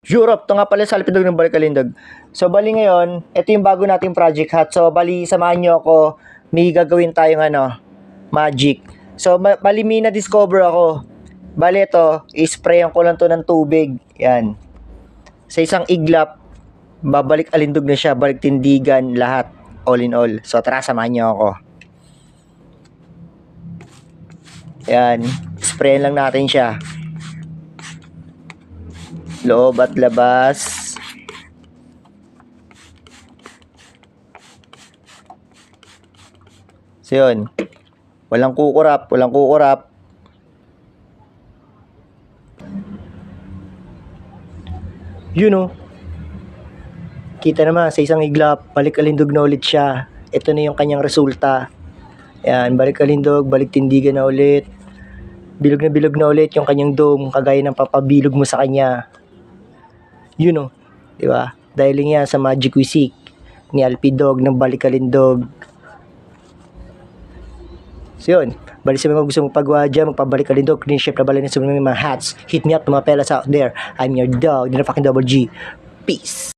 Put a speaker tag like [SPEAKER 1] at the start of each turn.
[SPEAKER 1] Europe, to nga pala sa Alpidog ng Balikalindog. So, bali ngayon, ito yung bago nating project hat. So, bali, samahan nyo ako. May gagawin tayong magic. So, bali, may na-discover ako. Bali, ito, isprayan ko lang to ng tubig. Yan. Sa isang iglap, babalik alindog na siya, balik tindigan, lahat. All in all. So, tara, samahan nyo ako. Yan. Sprayan lang natin siya. Loob at labas. So yun. Walang kukurap. Walang kukurap. Yun o. Kita naman sa isang iglap. Balik alindog na ulit siya. Ito na yung kanyang resulta. Yan. Balik alindog. Balik tindigan na ulit. Bilog na ulit yung kanyang dome. Kagaya ng papabilog mo sa kanya. Yun o, di ba? Dahil yan sa Magic Wisik ni Alpidog ng Balikalindog. So yun, balik sa mga gusto mong pagawa dyan, magpabalikalindog, clean shape na balin sa mga hats. Hit me up to mga fellas out there. I'm your dog, the fucking double G. Peace!